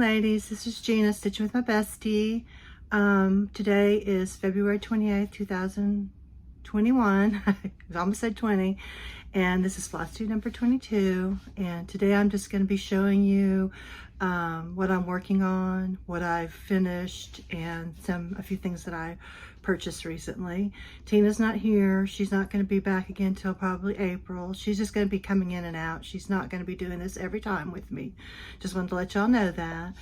ladies, this is Gina stitching with my bestie. Today is February 28th, 2021. I almost said 20. And this is Flosstube number 22. And today I'm just going to be showing you what I'm working on, what I've finished, and a few things that I purchased recently. Tina's not here. She's not going to be back again till probably April. She's just going to be coming in and out. She's not going to be doing this every time with me. Just wanted to let y'all know that.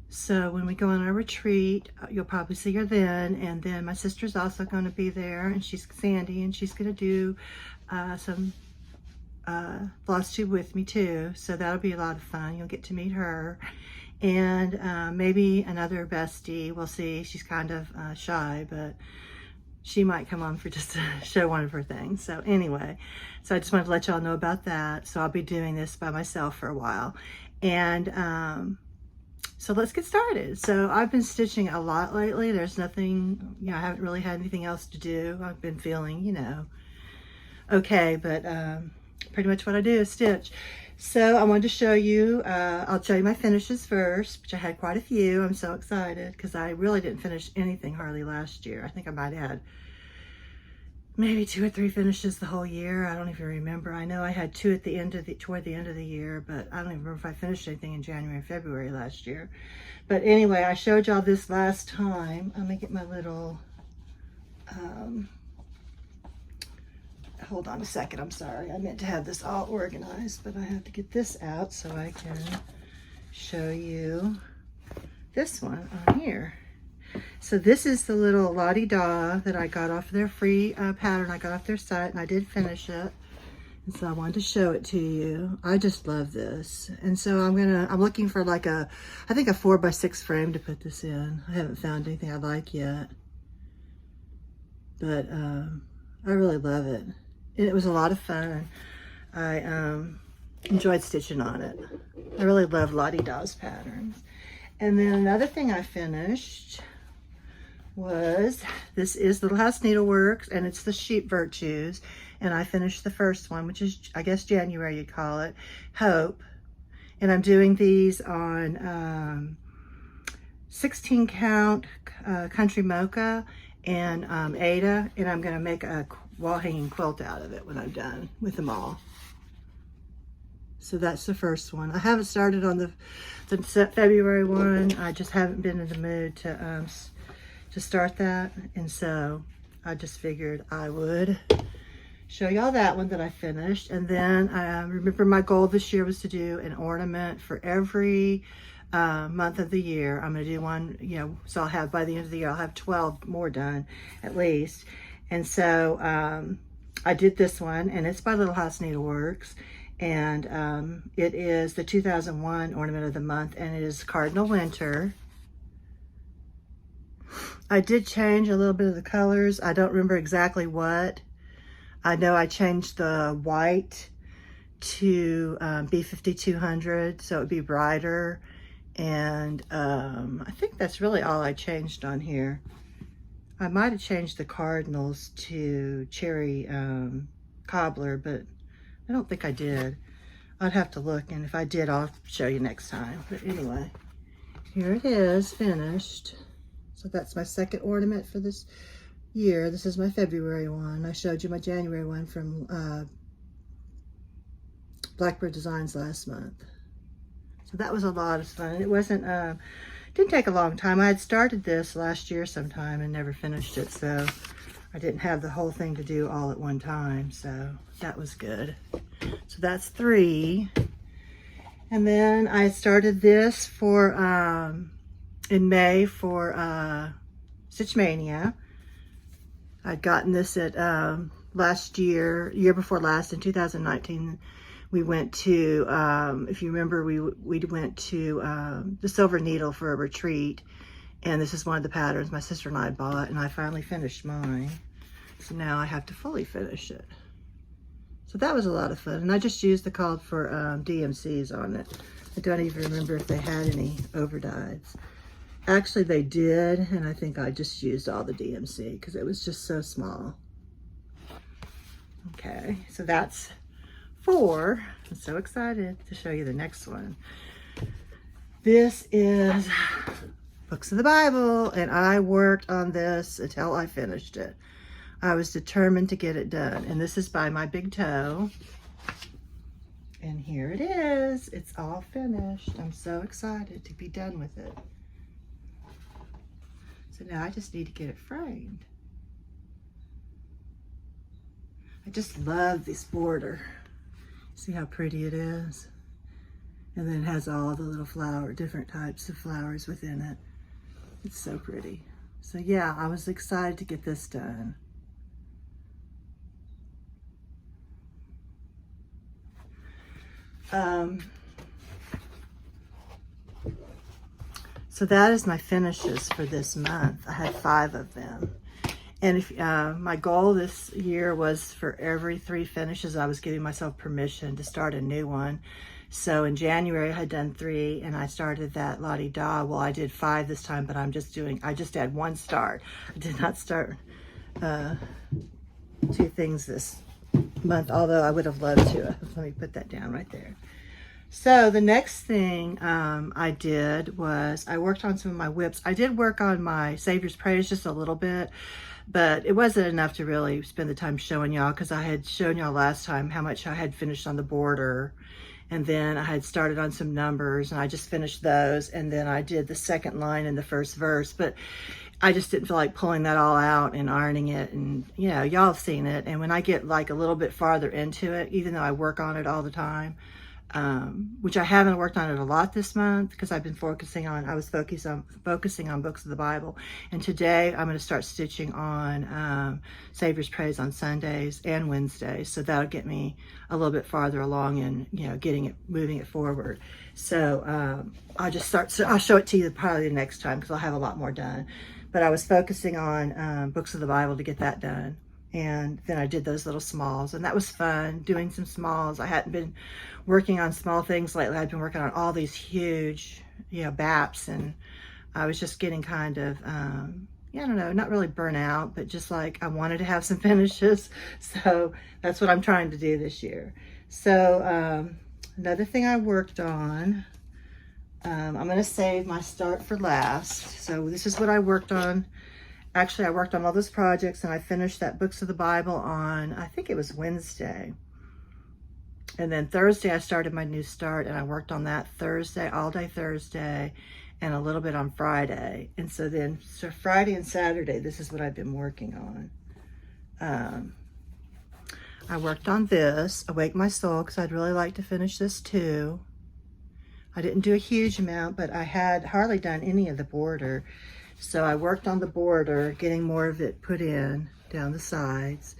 So when we go on our retreat, you'll probably see her then. And then my sister's also going to be there, and she's Sandy, and she's going to do some Flosstube with me too. So that'll be a lot of fun. You'll get to meet her. And maybe another bestie. We'll see. She's kind of shy, but she might come on for just to show one of her things. So anyway, so I just wanted to let y'all know about that. So I'll be doing this by myself for a while. And so let's get started. So I've been stitching a lot lately. There's nothing, I haven't really had anything else to do. I've been feeling, okay, but pretty much what I do is stitch. So I wanted to show you, I'll show you my finishes first, which I had quite a few. I'm so excited because I really didn't finish anything hardly last year. I think I might have had maybe 2 or 3 finishes the whole year. I don't even remember. I know I had 2 at the end of toward the end of the year, but I don't even remember if I finished anything in January and February last year. But anyway, I showed y'all this last time. Let me get my little, hold on a second, I'm sorry. I meant to have this all organized, but I have to get this out so I can show you this one on here. So this is the little la-di-da that I got off their free pattern. I got off their site, and I did finish it. And so I wanted to show it to you. I just love this. And so I'm looking for like I think a 4x6 frame to put this in. I haven't found anything I like yet. But I really love it. It was a lot of fun. I enjoyed stitching on it. I really love la-di-da's patterns. And then another thing I finished was, this is Little House Needleworks, and it's the Sheep Virtues. And I finished the first one, which is, I guess, January you'd call it, Hope. And I'm doing these on 16 count Country Mocha and Ada, and I'm going to make a wall hanging quilt out of it when I'm done with them all. So that's the first one. I haven't started on the February one. I just haven't been in the mood to start that, and so I just figured I would show y'all that one that I finished. And then remember, my goal this year was to do an ornament for every month of the year. I'm going to do one, so I'll have, by the end of the year, I'll have 12 more done at least. And so I did this one, and it's by Little House Needleworks, and it is the 2001 Ornament of the Month, and it is Cardinal Winter. I did change a little bit of the colors. I don't remember exactly what. I know I changed the white to B5200, so it would be brighter, and I think that's really all I changed on here. I might have changed the cardinals to cherry cobbler, but I don't think I did. I'd have to look, and if I did, I'll show you next time. But anyway, here it is, finished. So that's my second ornament for this year. This is my February one. I showed you my January one from Blackbird Designs last month. So that was a lot of fun. It wasn't, didn't take a long time. I had started this last year sometime and never finished it, so I didn't have the whole thing to do all at one time, so that was good. So that's 3. And then I started this for in May for Stitch Mania. I'd gotten this at last year before last, in 2019. We went to, if you remember, we went to the Silver Needle for a retreat, and this is one of the patterns my sister and I bought, and I finally finished mine. So now I have to fully finish it. So that was a lot of fun, and I just used the call for DMCs on it. I don't even remember if they had any overdyes. Actually, they did, and I think I just used all the DMC because it was just so small. Okay, so that's 4. I'm so excited to show you the next one. This is Books of the Bible, and I worked on this until I finished it. I was determined to get it done. And this is by my big toe. And here it is. It's all finished. I'm so excited to be done with it. So now I just need to get it framed. I just love this border. See how pretty it is? And then it has all the little different types of flowers within it. It's so pretty. So yeah, I was excited to get this done. So that is my finishes for this month. I had 5 of them. And if my goal this year was for every 3 finishes, I was giving myself permission to start a new one. So in January, I had done 3, and I started that la-di-da. Well, I did 5 this time, but I just had 1 start. I did not start 2 things this month, although I would have loved to. Let me put that down right there. So the next thing I did was I worked on some of my WIPS. I did work on my Savior's Praise just a little bit, but it wasn't enough to really spend the time showing y'all, because I had shown y'all last time how much I had finished on the border. And then I had started on some numbers, and I just finished those. And then I did the second line in the first verse, but I just didn't feel like pulling that all out and ironing it. And you know, y'all have seen it. And when I get like a little bit farther into it, even though I work on it all the time, which I haven't worked on it a lot this month, because I've been focusing on Books of the Bible. And today I'm going to start stitching on Savior's Praise on Sundays and Wednesdays. So that'll get me a little bit farther along in, you know, moving it forward. So I'll show it to you probably the next time, because I'll have a lot more done. But I was focusing on Books of the Bible to get that done. And then I did those little smalls, and that was fun, doing some smalls. I hadn't been working on small things lately. I'd been working on all these huge, you know, BAPs, and I was just getting kind of, I don't know, not really burnt out, but just like I wanted to have some finishes. So that's what I'm trying to do this year. So another thing I worked on, I'm going to save my start for last. So this is what I worked on. Actually, I worked on all those projects, and I finished that Books of the Bible on, I think it was Wednesday. And then Thursday, I started my new start, and I worked on that Thursday, all day Thursday, and a little bit on Friday. And so Friday and Saturday, this is what I've been working on. I worked on this, Awake My Soul, because I'd really like to finish this too. I didn't do a huge amount, but I had hardly done any of the border. So I worked on the border, getting more of it put in down the sides.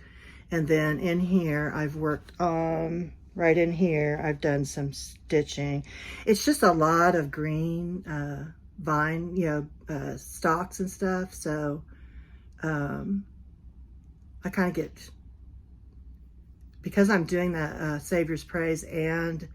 And then in here, I've worked on, right in here, I've done some stitching. It's just a lot of green vine, you know, stalks and stuff. So I kind of get, because I'm doing that Savior's Praise, and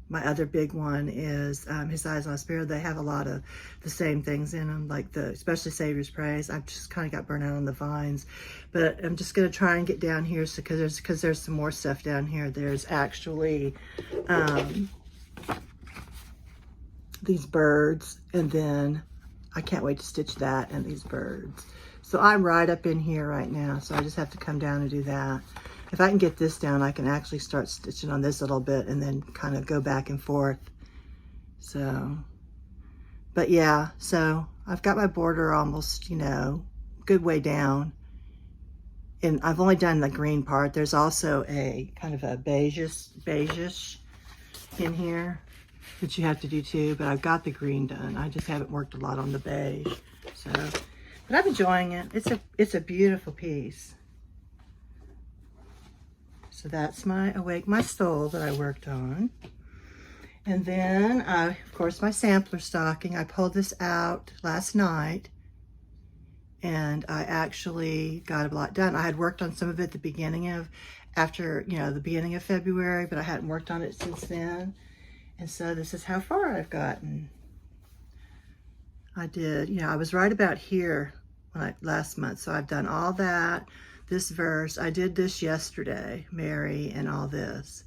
my other big one is His Eyes on Spirit. They have a lot of the same things in them, like especially Savior's Praise. I've just kind of got burnt out on the vines, but I'm just going to try and get down here, so because there's some more stuff down here. There's actually these birds, and then I can't wait to stitch that and these birds. So I'm right up in here right now, so I just have to come down and do that. If I can get this down, I can actually start stitching on this a little bit and then kind of go back and forth. So, but yeah, so I've got my border almost, you know, good way down. And I've only done the green part. There's also a kind of a beigeish in here that you have to do too, but I've got the green done. I just haven't worked a lot on the beige. So, but I'm enjoying it. It's a beautiful piece. So that's my Awake My Soul that I worked on. And then, of course, my sampler stocking. I pulled this out last night, and I actually got a lot done. I had worked on some of it the beginning of February, but I hadn't worked on it since then. And so this is how far I've gotten. I did, you know, I was right about here last month. So I've done all that. This verse, I did this yesterday, Mary and all this.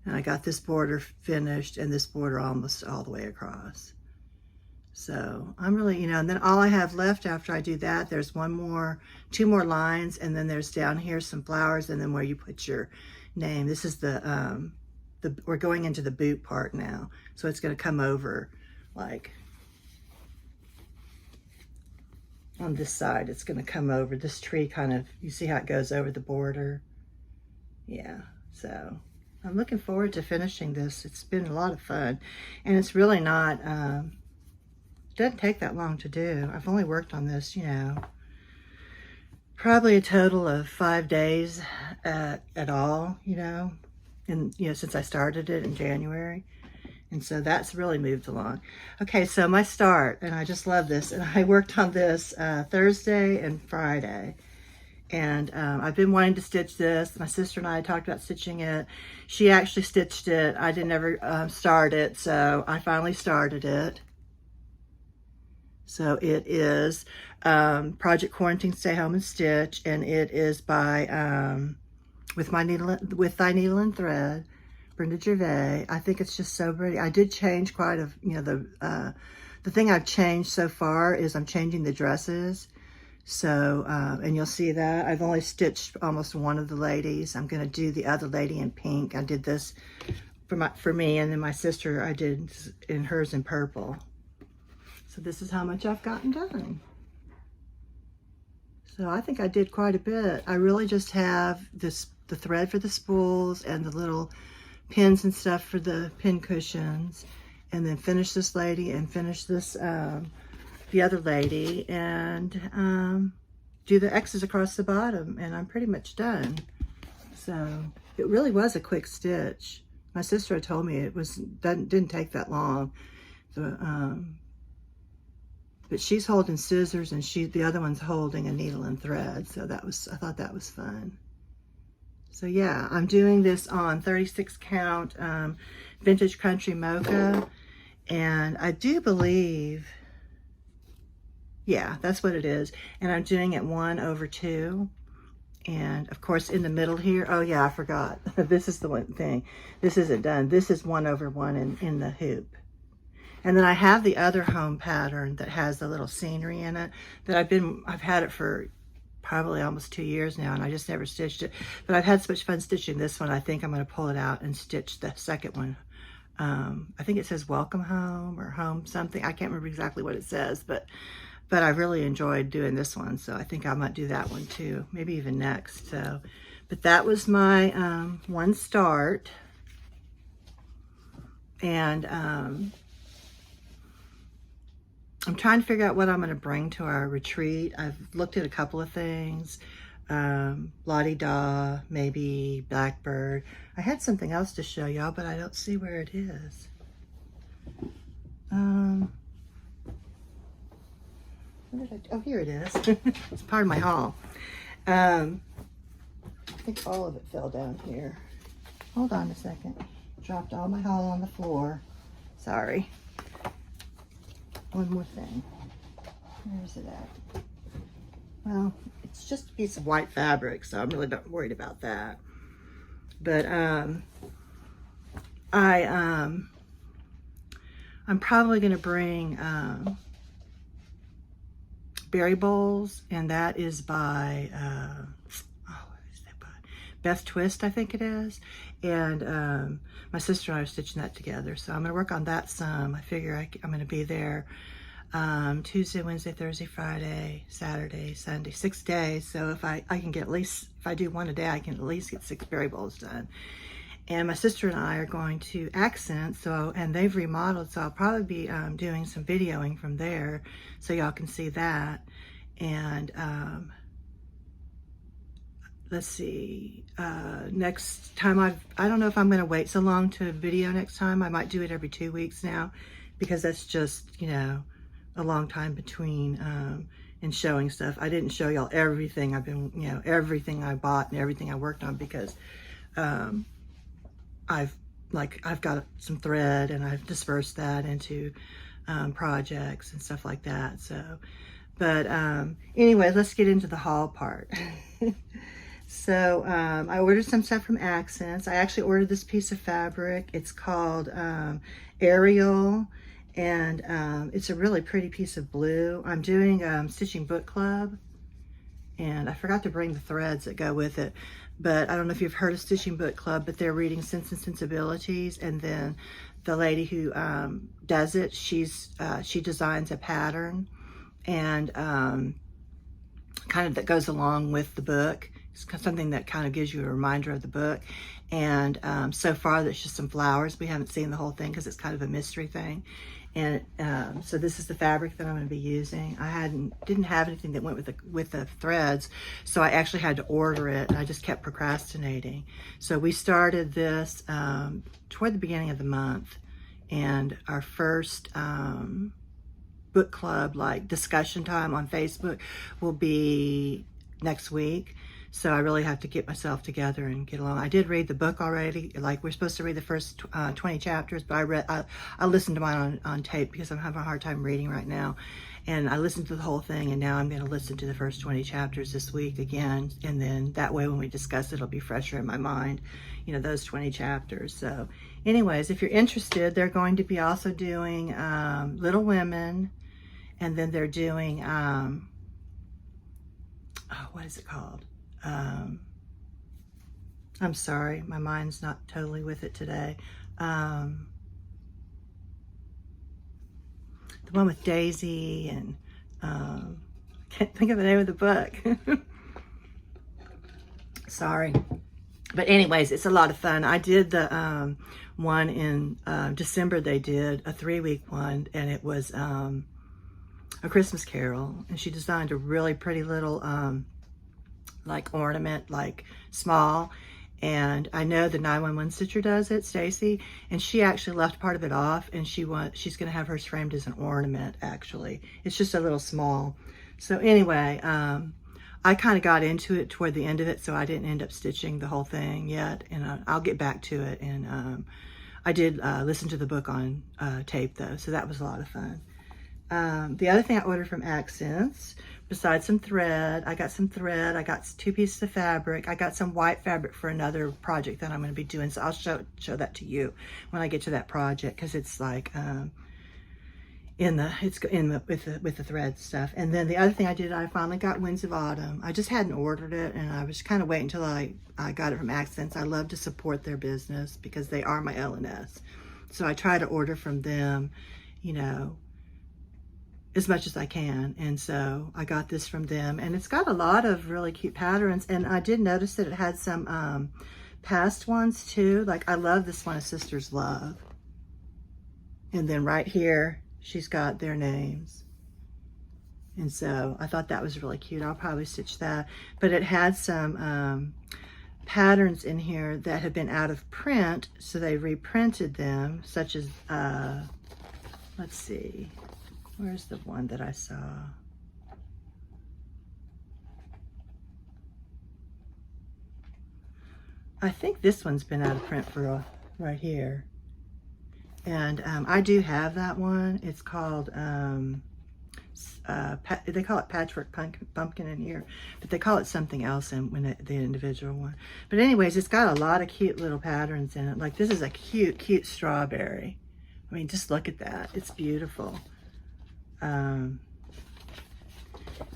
And I got this border finished and this border almost all the way across. So I'm really, you know, and then all I have left after I do that, there's two more lines, and then there's down here some flowers, and then where you put your name. This is we're going into the boot part now. So it's going to come over like on this side. It's going to come over this tree kind of, you see how it goes over the border? Yeah, so I'm looking forward to finishing this. It's been a lot of fun, and it's really not, doesn't take that long to do. I've only worked on this, you know, probably a total of 5 days at all, you know, and you know, since I started it in January. And so that's really moved along. Okay, so my start, and I just love this, and I worked on this Thursday and Friday. And I've been wanting to stitch this. My sister and I talked about stitching it. She actually stitched it. I didn't ever start it, so I finally started it. So it is Project Quarantine Stay Home and Stitch, and it is by With Thy Needle and Thread, Brenda Gervais. I think it's just so pretty. I did change quite a, you know, the thing I've changed so far is I'm changing the dresses. So, and you'll see that I've only stitched almost one of the ladies. I'm going to do the other lady in pink. I did this for me, and then my sister, I did in hers in purple. So this is how much I've gotten done. So I think I did quite a bit. I really just have the thread for the spools and the little pins and stuff for the pin cushions, and then finish this lady and finish this, the other lady, and do the X's across the bottom, and I'm pretty much done. So it really was a quick stitch. My sister had told me it didn't take that long. So, but she's holding scissors, and the other one's holding a needle and thread. So I thought that was fun. So yeah, I'm doing this on 36 count Vintage Country Mocha, and I do believe, yeah, that's what it is. And I'm doing it 1/2. And of course in the middle here, oh yeah, I forgot. This is the one thing. This isn't done. This is 1/1 in the hoop. And then I have the other home pattern that has the little scenery in it that I've had it for probably almost 2 years now, and I just never stitched it. But I've had so much fun stitching this one. I think I'm going to pull it out and stitch the second one. I think it says welcome home or home something. I can't remember exactly what it says, but I really enjoyed doing this one. So I think I might do that one too, maybe even next. So, but that was my one start. And I'm trying to figure out what I'm going to bring to our retreat. I've looked at a couple of things. La-di-da, maybe blackbird. I had something else to show y'all, but I don't see where it is. Oh, here it is. It's part of my haul. I think all of it fell down here. Hold on a second. Dropped all my haul on the floor. Sorry. One more thing. Where is it at? Well, it's just a piece of white fabric, so I'm really not worried about that. But I'm probably going to bring berry bowls, and that is by Beth Twist, I think it is. And my sister and I are stitching that together, so I'm going to work on that some. I figure I'm going to be there Tuesday, Wednesday, Thursday, Friday, Saturday, Sunday, 6 days. So if I can get at least, if I do one a day, I can at least get 6 berry bowls done. And my sister and I are going to Accent, and they've remodeled, so I'll probably be doing some videoing from there, so y'all can see that. And let's see, next time I don't know if I'm going to wait so long to video next time. I might do it every 2 weeks now, because that's just, you know, a long time between and showing stuff. I didn't show y'all everything I've been, you know, everything I bought and everything I worked on, because I've got some thread and I've dispersed that into projects and stuff like that. So, but anyway, let's get into the haul part. So I ordered some stuff from Accents. I actually ordered this piece of fabric. It's called Ariel, and it's a really pretty piece of blue. I'm doing Stitching Book Club, and I forgot to bring the threads that go with it. But I don't know if you've heard of Stitching Book Club, but they're reading Sense and Sensibilities, and then the lady who does it, she designs a pattern, and kind of that goes along with the book. It's something that kind of gives you a reminder of the book. And so far there's just some flowers. We haven't seen the whole thing because it's kind of a mystery thing. And so this is the fabric that I'm going to be using. I didn't have anything that went with the threads, so I actually had to order it, and I just kept procrastinating. So we started this toward the beginning of the month, and our first book club, like discussion time on Facebook, will be next week. So I really have to get myself together and get along. I did read the book already. Like, we're supposed to read the first 20 chapters, but I listened to mine on tape because I'm having a hard time reading right now. And I listened to the whole thing, and now I'm going to listen to the first 20 chapters this week again. And then that way when we discuss it, it'll be fresher in my mind, you know, those 20 chapters. So anyways, if you're interested, they're going to be also doing Little Women, and then they're doing, oh, what is it called? I'm sorry, my mind's not totally with it today. The one with Daisy and can't think of the name of the book. Sorry. But anyways, it's a lot of fun. I did the one in December. They did a 3-week one, and it was A Christmas Carol, and she designed a really pretty little like ornament, like small. And I know the 911 stitcher does it, Stacy, and she actually left part of it off, and she's going to have hers framed as an ornament. Actually, it's just a little small. So anyway, I kind of got into it toward the end of it, so I didn't end up stitching the whole thing yet, and I'll get back to it. And I did listen to the book on tape though, so that was a lot of fun. The other thing I ordered from Accents, besides some thread, I got some thread, I got 2 pieces of fabric, I got some white fabric for another project that I'm going to be doing, so I'll show that to you when I get to that project, because it's like with the thread stuff. And then the other thing I did, I finally got Winds of Autumn. I just hadn't ordered it, and I was kind of waiting until I got it from Accents. I love to support their business because they are my LNS, so I try to order from them, you know, as much as I can. And so I got this from them, and it's got a lot of really cute patterns. And I did notice that it had some past ones too. Like, I love this one, A Sister's Love. And then right here, she's got their names. And so I thought that was really cute. I'll probably stitch that. But it had some patterns in here that have been out of print, so they reprinted them, such as, let's see, where's the one that I saw? I think this one's been out of print for right here. And I do have that one. It's called, they call it Patchwork Pumpkin in here, but they call it something else in the individual one. But anyways, it's got a lot of cute little patterns in it. Like, this is a cute, cute strawberry. I mean, just look at that. It's beautiful.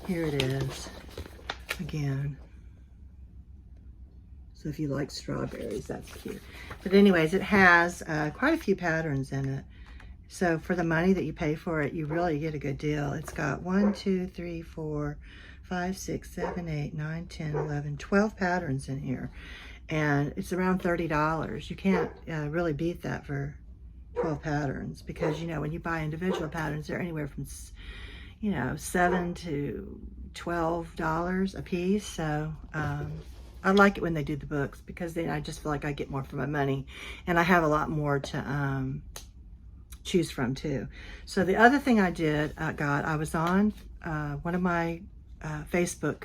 Here it is again. So if you like strawberries, that's cute. But anyways, it has quite a few patterns in it. So for the money that you pay for it, you really get a good deal. It's got 1, 2, 3, 4, 5, 6, 7, 8, 9, 10, 11, 12 patterns in here. And it's around $30. You can't really beat that for 12 patterns, because, you know, when you buy individual patterns, they're anywhere from, you know, $7 to $12 a piece. So I like it when they do the books, because then I just feel like I get more for my money, and I have a lot more to choose from too. So the other thing I did, I was on one of my Facebook,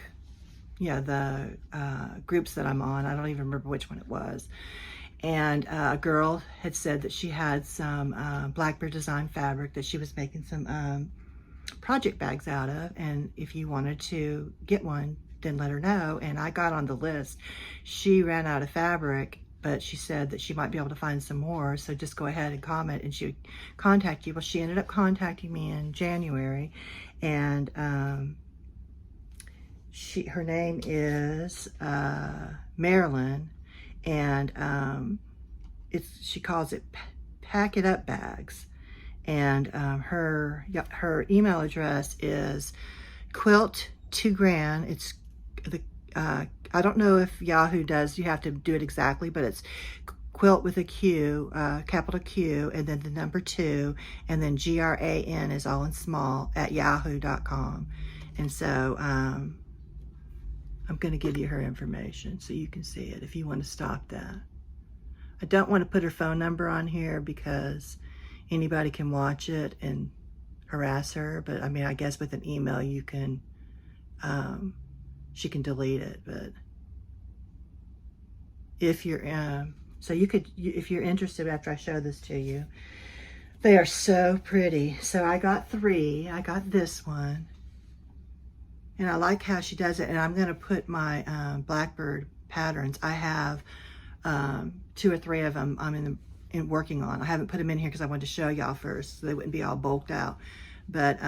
the groups that I'm on. I don't even remember which one it was. And a girl had said that she had some Blackbird design fabric that she was making some project bags out of, and if you wanted to get one, didn't let her know, and I got on the list. She ran out of fabric, but she said that she might be able to find some more, so just go ahead and comment and she would contact you. Well, she ended up contacting me in January, and her name is Marilyn, and she calls it Pack It Up Bags, and her email address is quilt2grand. It's the I don't know if Yahoo does, you have to do it exactly, but it's quilt with a Q, capital Q, and then the number 2, and then GRAN is all in small at yahoo.com. And so I'm going to give you her information so you can see it if you want to stop that. I don't want to put her phone number on here because anybody can watch it and harass her, but I mean, I guess with an email you can, she can delete it. But if you're, so you could, if you're interested after I show this to you, they are so pretty. So I got 3. I got this one, and I like how she does it. And I'm going to put my Blackbird patterns. I have 2 or 3 of them I'm working on. I haven't put them in here because I wanted to show y'all first so they wouldn't be all bulked out. But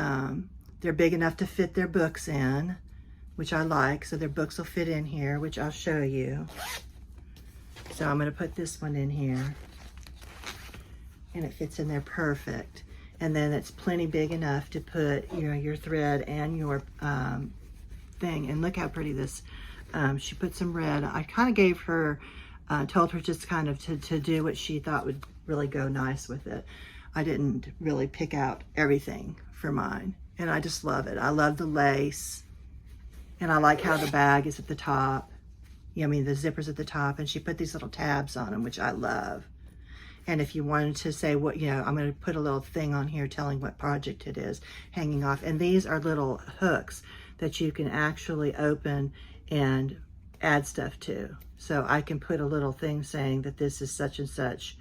they're big enough to fit their books in, which I like. So their books will fit in here, which I'll show you. So I'm going to put this one in here, and it fits in there perfect. And then it's plenty big enough to put, you know, your thread and your thing. And look how pretty this, she put some red. I kind of gave her, told her just kind of to do what she thought would really go nice with it. I didn't really pick out everything for mine, and I just love it. I love the lace, and I like how the bag is at the top. I mean, the zipper's at the top, and she put these little tabs on them, which I love. And if you wanted to say what, you know, I'm going to put a little thing on here telling what project it is, hanging off. And these are little hooks that you can actually open and add stuff to. So I can put a little thing saying that this is such and such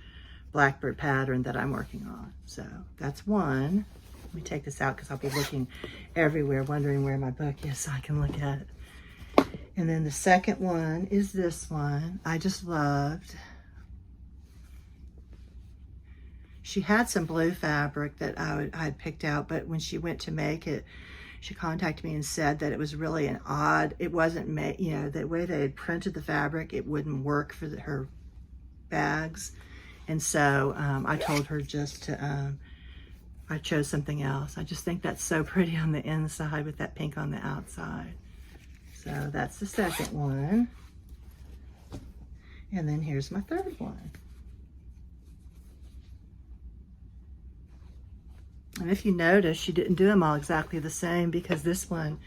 Blackbird pattern that I'm working on. So that's one. Let me take this out because I'll be looking everywhere, wondering where my book is so I can look at it. And then the second one is this one. I just loved. She had some blue fabric that I had picked out, but when she went to make it, she contacted me and said that it was really an odd, it wasn't made, you know, the way they had printed the fabric, it wouldn't work for her bags. And so I told her just to, I chose something else. I just think that's so pretty on the inside with that pink on the outside. So that's the second one. And then here's my third one. And if you notice, she didn't do them all exactly the same because this one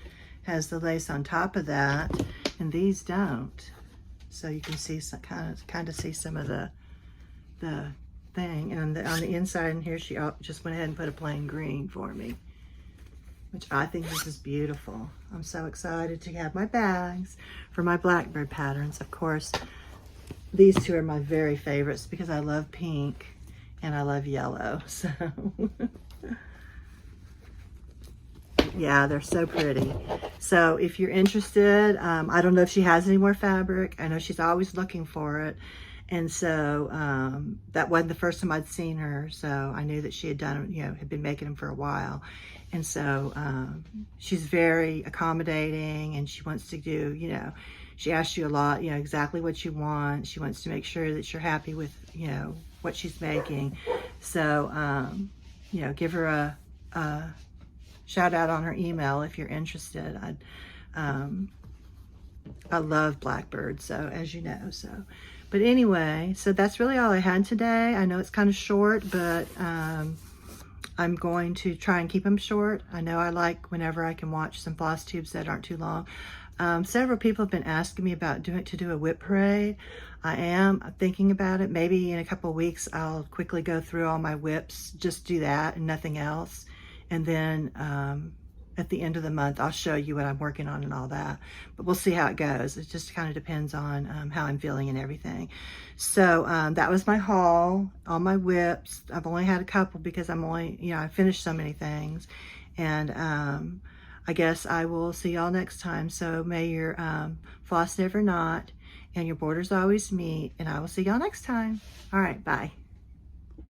has the lace on top of that and these don't. So you can see some kind of see some of the thing. And on the inside in here, she just went ahead and put a plain green for me, which I think this is beautiful. I'm so excited to have my bags for my Blackbird patterns. Of course, these 2 are my very favorites because I love pink and I love yellow. So yeah, they're so pretty. So if you're interested, I don't know if she has any more fabric. I know she's always looking for it. And so that wasn't the first time I'd seen her. So I knew that she had done, you know, had been making them for a while. And so she's very accommodating, and she wants to do, you know, she asks you a lot, you know, exactly what you want. She wants to make sure that you're happy with, you know, what she's making. So, you know, give her a shout out on her email if you're interested. I love Blackbird, so as you know, so. But anyway, so that's really all I had today. I know it's kind of short, but I'm going to try and keep them short. I know I like whenever I can watch some Flosstubes that aren't too long. Several people have been asking me about to do a WIP parade. I am thinking about it. Maybe in a couple of weeks, I'll quickly go through all my WIPs, just do that and nothing else. And then at the end of the month, I'll show you what I'm working on and all that. But we'll see how it goes. It just kind of depends on how I'm feeling and everything. So that was my haul, all my WIPs. I've only had a couple because I'm only, you know, I finished so many things. And I guess I will see y'all next time. So may your floss never knot and your borders always meet, and I will see y'all next time. All right, bye.